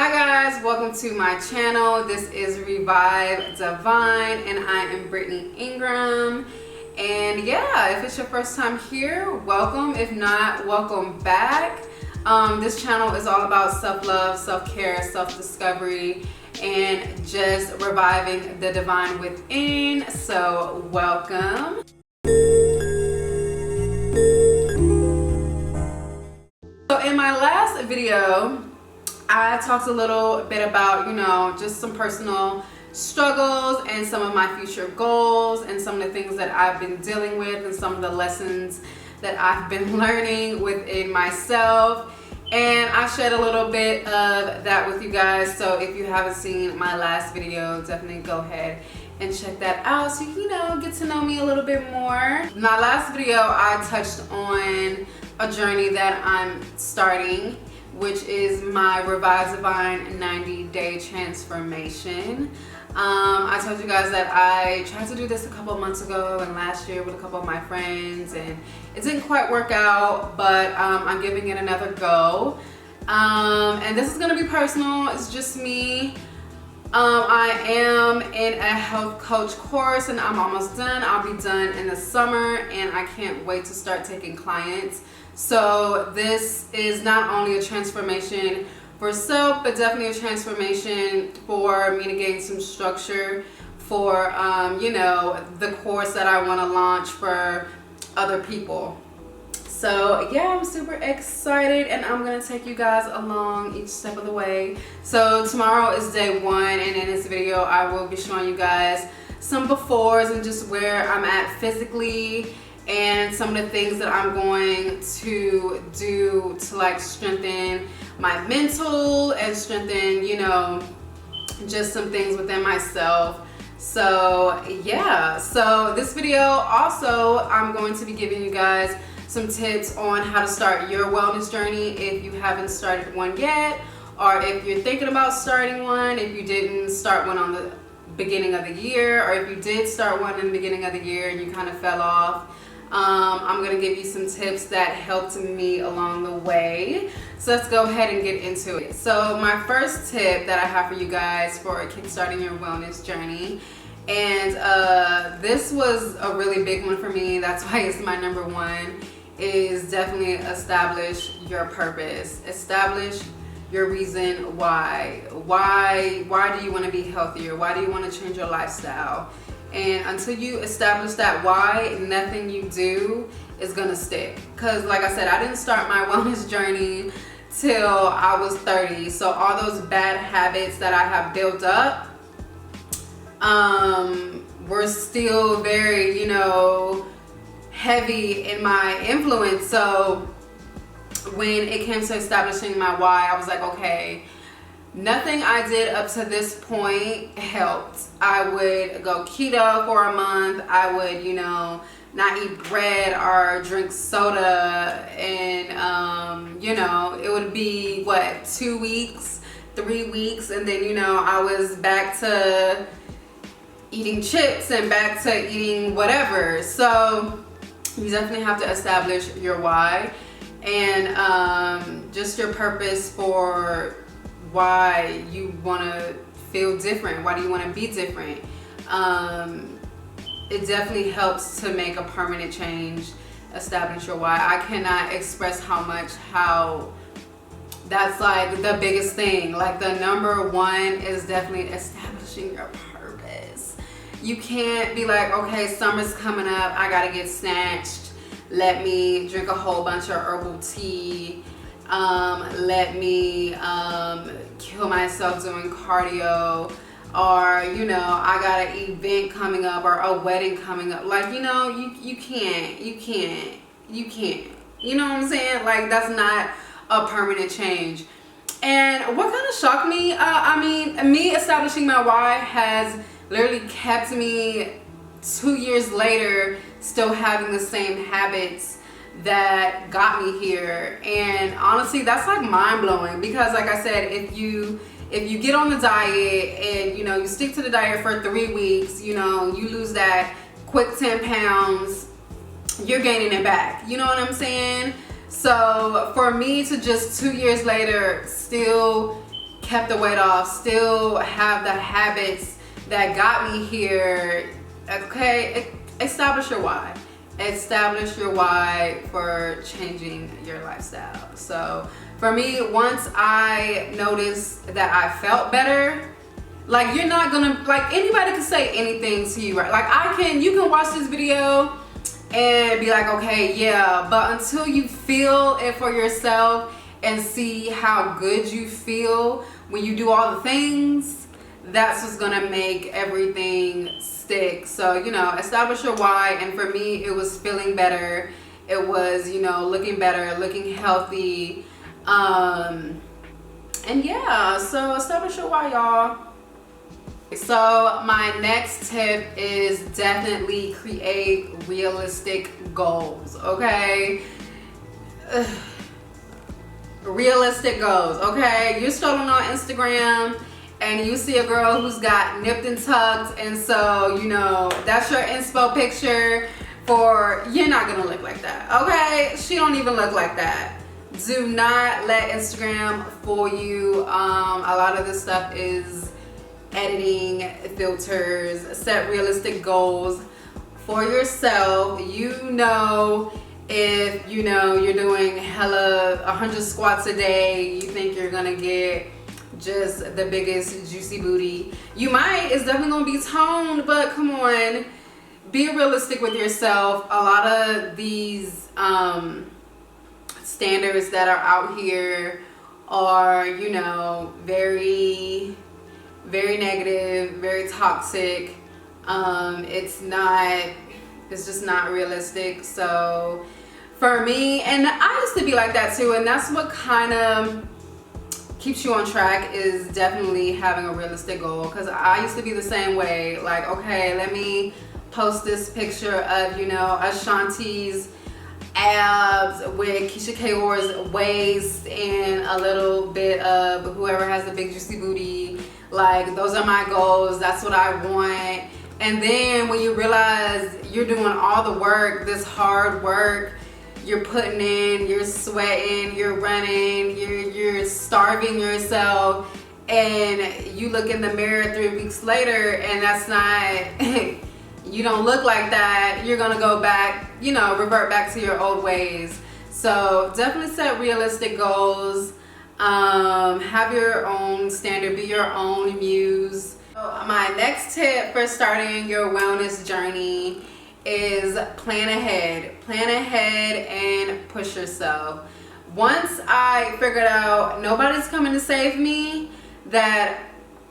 Hi guys, welcome to my channel. This is Revive Devine and I am Brittany Ingram. And yeah, if it's your first time here, welcome. If not, welcome back. This channel is all about self-love, self-care, self-discovery, and just reviving the divine within. So welcome. So in my last video, I talked a little bit about, just some personal struggles and some of my future goals and some of the things that I've been dealing with and some of the lessons that I've been learning within myself. And I shared a little bit of that with you guys. So if you haven't seen my last video, definitely go ahead and check that out so you get to know me a little bit more. In my last video, I touched on a journey that I'm starting, which is my Revive Divine 90-day transformation. I told you guys that I tried to do this a couple of months ago and last year with a couple of my friends, and it didn't quite work out, but I'm giving it another go. And this is gonna be personal, it's just me. I am in a health coach course and I'm almost done. I'll be done in the summer and I can't wait to start taking clients. So this is not only a transformation for self, but definitely a transformation for me to gain some structure for, the course that I want to launch for other people. So yeah, I'm super excited and I'm going to take you guys along each step of the way. So tomorrow is day one, and in this video, I will be showing you guys some befores and just where I'm at physically, and some of the things that I'm going to do to strengthen my mental and strengthen, just some things within myself. So yeah, so this video also, I'm going to be giving you guys some tips on how to start your wellness journey if you haven't started one yet, or if you're thinking about starting one, if you didn't start one on the beginning of the year, or if you did start one in the beginning of the year and you kind of fell off. I'm going to give you some tips that helped me along the way. So let's go ahead and get into it. So my first tip that I have for you guys for kickstarting your wellness journey, and this was a really big one for me, that's why it's my number one, is definitely establish your purpose. Establish your reason why. Why do you want to be healthier? Why do you want to change your lifestyle? And until you establish that why, nothing you do is gonna stick. Because like I said, I didn't start my wellness journey till I was 30. So all those bad habits that I have built up were still very, heavy in my influence. So when it came to establishing my why, I was like, okay, nothing I did up to this point helped. I would go keto for a month. I would, not eat bread or drink soda. And, it would be, 2 weeks, 3 weeks. And then, I was back to eating chips and back to eating whatever. So you definitely have to establish your why and just your purpose for why you want to feel different. Why do you want to be different? It definitely helps to make a permanent change. Establish your why. I cannot express how that's the biggest thing. The number one is definitely establishing your purpose. You can't be like, okay, summer's coming up, I gotta get snatched, let me drink a whole bunch of herbal tea, let me kill myself doing cardio, or I got an event coming up or a wedding coming up. You can't, you know what I'm saying? That's not a permanent change. And what kind of shocked me, me establishing my why has literally kept me 2 years later still having the same habits that got me here. And honestly, that's mind-blowing, because like I said, if you get on the diet and you stick to the diet for 3 weeks, you lose that quick 10 pounds, you're gaining it back, you know what I'm saying? So for me to just 2 years later still kept the weight off, still have the habits that got me here. Okay, establish your why. Establish your why for changing your lifestyle. So for me, once I noticed that I felt better, like, you're not gonna, like, anybody can say anything to you, right? Like, you can watch this video and be like, okay, yeah, but until you feel it for yourself and see how good you feel when you do all the things, that's what's gonna make everything stick. So, you know, establish your why. And for me, it was feeling better. It was, you know, looking better, looking healthy. And yeah, so establish your why, y'all. So my next tip is definitely create realistic goals, okay? Realistic goals, okay? You're scrolling on Instagram and you see a girl who's got nipped and tucked, and so, you know, that's your inspo picture for, you're not gonna look like that, okay? She don't even look like that. Do not let Instagram fool you. A lot of this stuff is editing, filters. Set realistic goals for yourself. You know, if you know you're doing hella 100 squats a day, you think you're gonna get just the biggest juicy booty. You might, it's definitely gonna be toned, but come on, be realistic with yourself. A lot of these standards that are out here are, you know, very negative, very toxic. It's just not realistic. So for me, and I used to be like that too, and that's what kind of keeps you on track, is definitely having a realistic goal. Because I used to be the same way, like, okay, let me post this picture of, you know, Ashanti's abs with Keisha Kayor's waist and a little bit of whoever has the big juicy booty. Like, those are my goals, that's what I want. And then when you realize you're doing all the work, this hard work, you're putting in, you're sweating, you're running, you're starving yourself, and you look in the mirror 3 weeks later and that's not you don't look like that, you're gonna go back, you know, revert back to your old ways. So definitely set realistic goals. Have your own standard, be your own muse. So my next tip for starting your wellness journey is plan ahead. Plan ahead and push yourself. Once I figured out nobody's coming to save me, that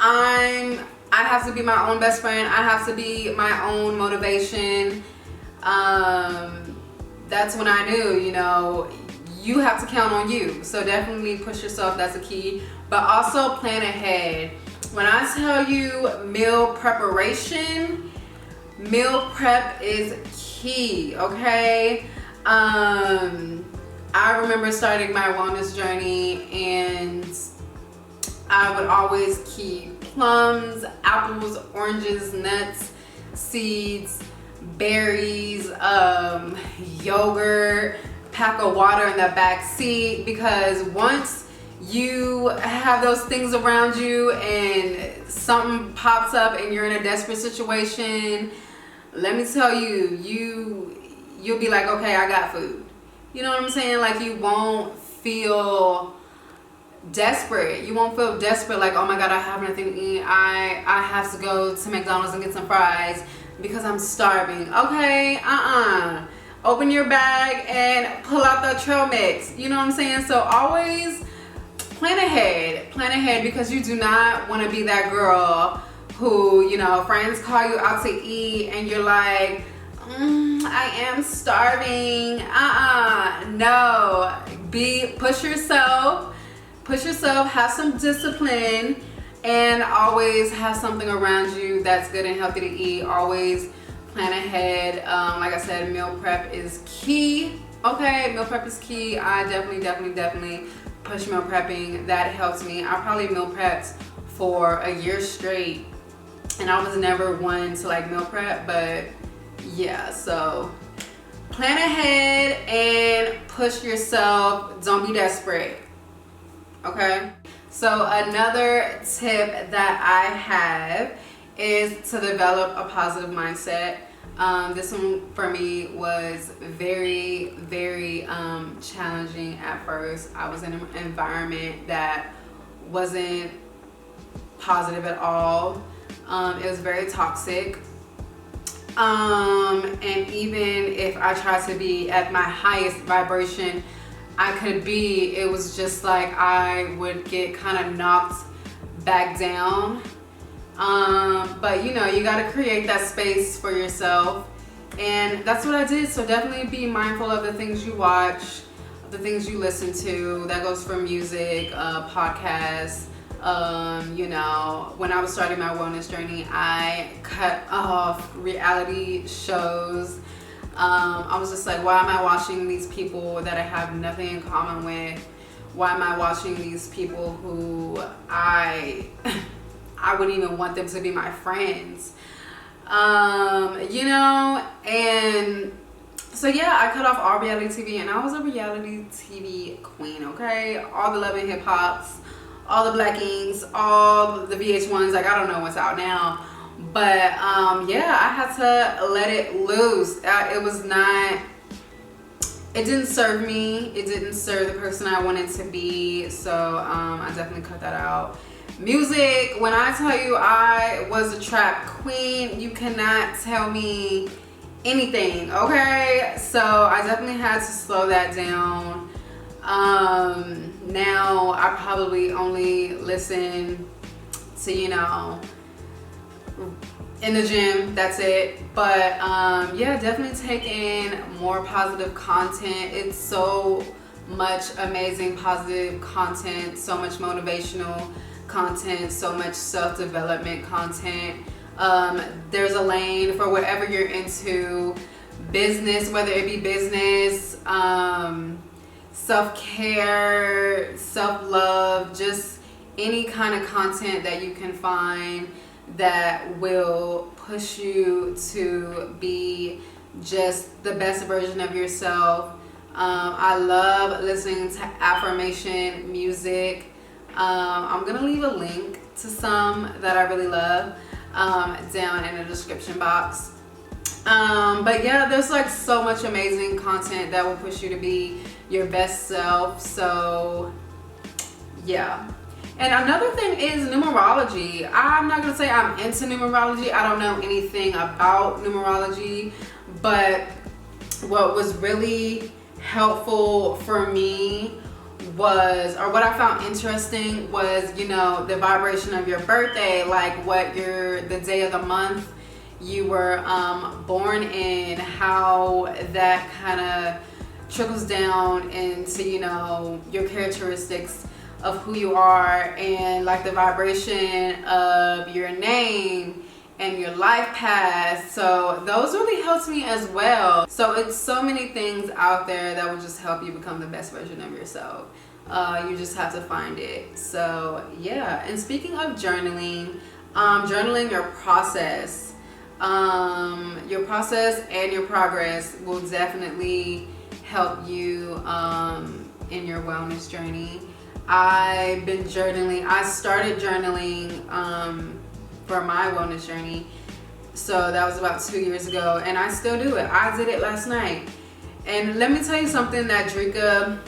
I have to be my own best friend, I have to be my own motivation, that's when I knew, you know, you have to count on you. So definitely push yourself, that's a key. But also plan ahead. When I tell you meal preparation, meal prep is key, okay? I remember starting my wellness journey and I would always keep plums, apples, oranges, nuts, seeds, berries, yogurt, pack of water in the back seat, because once you have those things around you and something pops up and you're in a desperate situation, let me tell you, you'll be like, okay, I got food. You know what I'm saying? Like, you won't feel desperate. You won't feel desperate like, oh my god, I have nothing to eat, I have to go to McDonald's and get some fries because I'm starving. Okay, open your bag and pull out the trail mix. You know what I'm saying? So always plan ahead, because you do not want to be that girl who, you know, friends call you out to eat and you're like, I am starving. No, push yourself, have some discipline, and always have something around you that's good and healthy to eat. Always plan ahead. Like I said, meal prep is key. Okay, meal prep is key. I definitely push meal prepping. That helps me. I probably meal prepped for a year straight, and I was never one to like meal prep, but yeah, so plan ahead and push yourself. Don't be desperate. Okay, So another tip that I have is to develop a positive mindset. This one for me was very, very challenging at first. I was in an environment that wasn't positive at all. It was very toxic. And even if I tried to be at my highest vibration I could be, it was just like I would get kind of knocked back down. But you know, you got to create that space for yourself, and that's what I did. So definitely be mindful of the things you watch, the things you listen to. That goes for music, podcasts. You know, when I was starting my wellness journey, I cut off reality shows. I was just like, why am I watching these people that I have nothing in common with? Why am I watching these people who I wouldn't even want them to be my friends? You know, and so yeah, I cut off all reality TV, and I was a reality TV queen, okay? All the Love and Hip Hops, all the Black Inks, all the VH1s, like I don't know what's out now. But yeah, I had to let it loose. It was not, it didn't serve me. It didn't serve the person I wanted to be. So I definitely cut that out. Music, when I tell you I was a trap queen, you cannot tell me anything, okay? So I definitely had to slow that down. Now I probably only listen to, you know, in the gym, that's it. But yeah, definitely take in more positive content. It's so much amazing positive content, so much motivational content, so much self-development content. There's a lane for whatever you're into. Business, whether it be business, self-care, self-love, just any kind of content that you can find that will push you to be just the best version of yourself. I love listening to affirmation music. I'm gonna leave a link to some that I really love down in the description box. But yeah, there's like so much amazing content that will push you to be your best self. So yeah. And another thing is numerology. I'm not gonna say I'm into numerology. I don't know anything about numerology, but what was really helpful for me was, or what I found interesting was, you know, the vibration of your birthday, like what the day of the month you were born in, how that kind of trickles down into, you know, your characteristics of who you are, and like the vibration of your name and your life path. So those really helped me as well. So it's so many things out there that will just help you become the best version of yourself. You just have to find it. So yeah, and speaking of journaling, journaling your process and your progress will definitely help you in your wellness journey. I've been journaling. I started journaling for my wellness journey. So that was about 2 years ago, and I still do it. I did it last night. And let me tell you something that Drika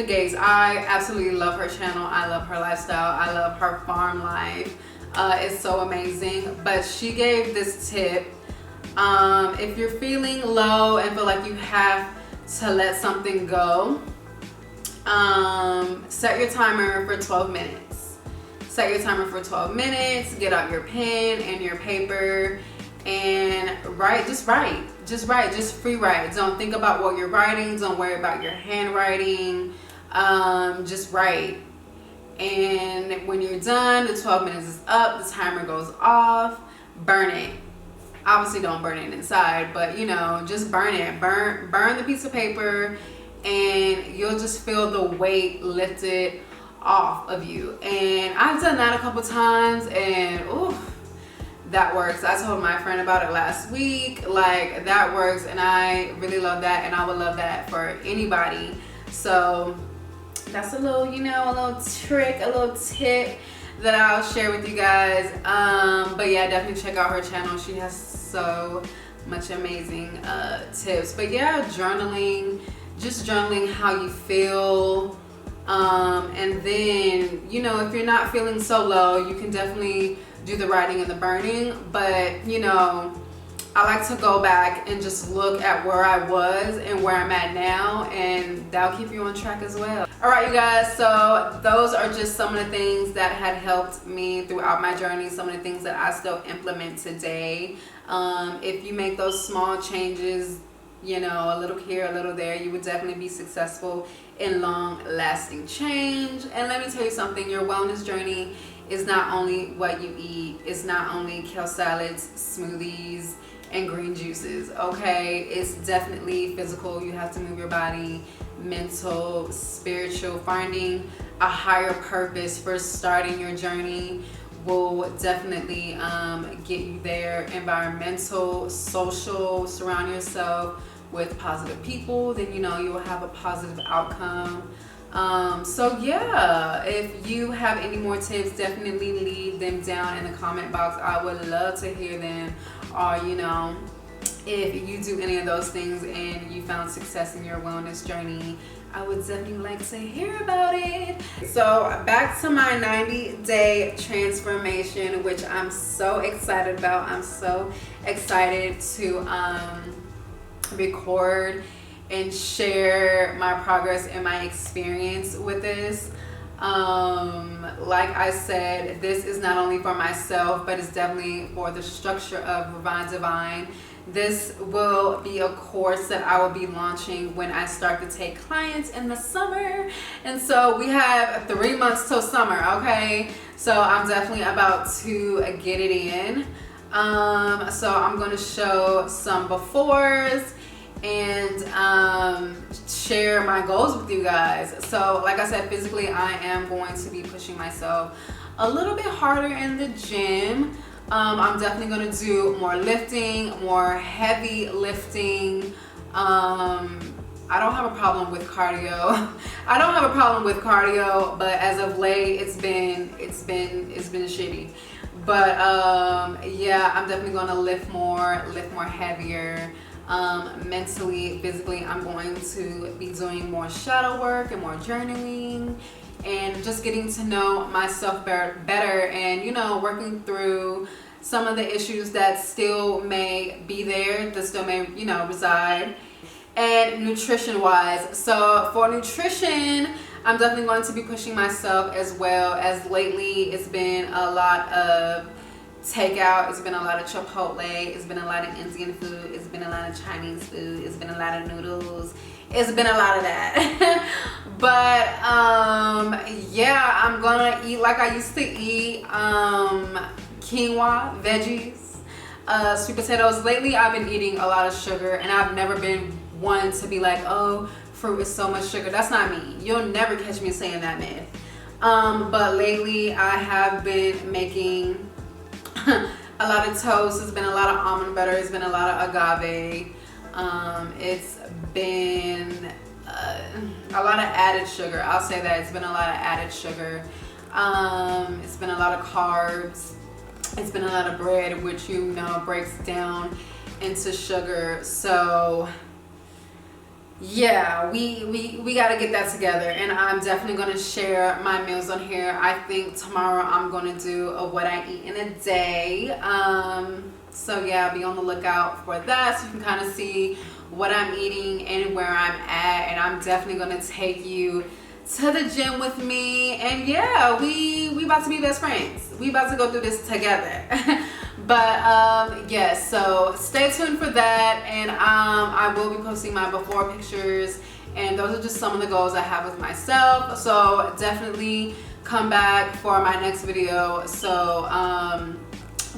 Gates, I absolutely love her channel. I love her lifestyle. I love her farm life. It's so amazing. But she gave this tip. If you're feeling low and feel like you have to let something go, set your timer for 12 minutes. Set your timer for 12 minutes. Get out your pen and your paper and write. Just free write. Don't think about what you're writing. Don't worry about your handwriting. Just write. And when you're done, the 12 minutes is up, the timer goes off, burn it. Obviously don't burn it inside, but you know, just burn it. Burn the piece of paper, and you'll just feel the weight lifted off of you. And I've done that a couple times, and ooh, that works. I told my friend about it last week. Like, that works, and I really love that, and I would love that for anybody. So that's a little, you know, a little trick, a little tip that I'll share with you guys. But yeah, definitely check out her channel. She has so much amazing tips. But yeah, journaling, just journaling how you feel. And then, you know, if you're not feeling so low, you can definitely do the writing and the burning. But, you know, I like to go back and just look at where I was and where I'm at now, and that'll keep you on track as well. All right, you guys, so those are just some of the things that had helped me throughout my journey, some of the things that I still implement today. If you make those small changes, you know, a little here, a little there, you would definitely be successful in long-lasting change. And let me tell you something, your wellness journey is not only what you eat, it's not only kale salads, smoothies, and green juices, okay? It's definitely physical. You have to move your body, mental, spiritual. Finding a higher purpose for starting your journey will definitely get you there. Environmental, social, surround yourself with positive people, then you know you will have a positive outcome. So yeah, if you have any more tips, definitely leave them down in the comment box. I would love to hear them. Or, you know, if you do any of those things and you found success in your wellness journey, I would definitely like to hear about it. So back to my 90-day transformation, which I'm so excited about. I'm so excited to record and share my progress and my experience with this. Like I said, this is not only for myself, but it's definitely for the structure of Devine. This will be a course that I will be launching when I start to take clients in the summer. And so we have 3 months till summer, okay? So I'm definitely about to get it in. So I'm going to show some befores and share my goals with you guys. So like I said, physically I am going to be pushing myself a little bit harder in the gym. I'm definitely going to do more lifting, more heavy lifting. I don't have a problem with cardio. I don't have a problem with cardio, but as of late it's been shitty. But yeah, I'm definitely going to lift more heavier. Mentally, physically, I'm going to be doing more shadow work and more journaling and just getting to know myself better and, you know, working through some of the issues that still may be there, that still may, you know, reside. And nutrition wise, so for nutrition, I'm definitely going to be pushing myself, as well as lately it's been a lot of takeout, it's been a lot of Chipotle, it's been a lot of Indian food, it's been a lot of Chinese food, it's been a lot of noodles, it's been a lot of that. But yeah, I'm gonna eat like I used to eat, quinoa, veggies, sweet potatoes. Lately I've been eating a lot of sugar, and I've never been one to be like, oh, fruit is so much sugar. That's not me. You'll never catch me saying that myth. But lately I have been making a lot of toast. It's been a lot of almond butter. It's been a lot of agave. It's been a lot of added sugar. I'll say that. It's been a lot of added sugar. It's been a lot of carbs. It's been a lot of bread, which, you know, breaks down into sugar. So yeah, we got to get that together, and I'm definitely going to share my meals on here. I think tomorrow I'm going to do a what I eat in a day. So yeah, be on the lookout for that, so you can kind of see what I'm eating and where I'm at. And I'm definitely going to take you to the gym with me, and yeah, we about to be best friends. We about to go through this together. But yes, so stay tuned for that, and I will be posting my before pictures, and those are just some of the goals I have with myself. So definitely come back for my next video, so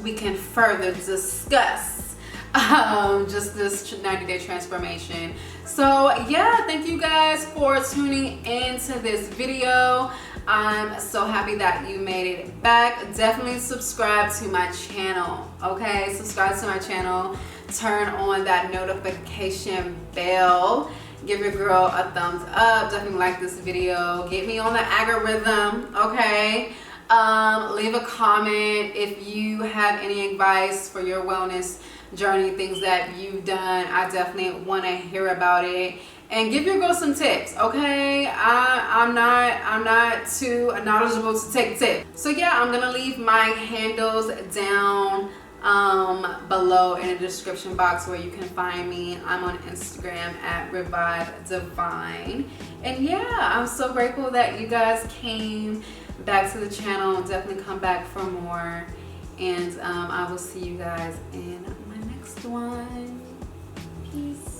we can further discuss just this 90-day transformation. So yeah, thank you guys for tuning into this video. I'm so happy that you made it back. Definitely subscribe to my channel, okay? Subscribe to my channel, turn on that notification bell, give your girl a thumbs up. Definitely like this video. Get me on the algorithm, okay? Leave a comment if you have any advice for your wellness journey, things that you've done. I definitely want to hear about it. And give your girl some tips, okay? I'm not too knowledgeable to take tips. So yeah, I'm gonna leave my handles down below in the description box where you can find me. I'm on Instagram at Devine. And yeah, I'm so grateful that you guys came back to the channel. Definitely come back for more. And I will see you guys in my next one. Peace.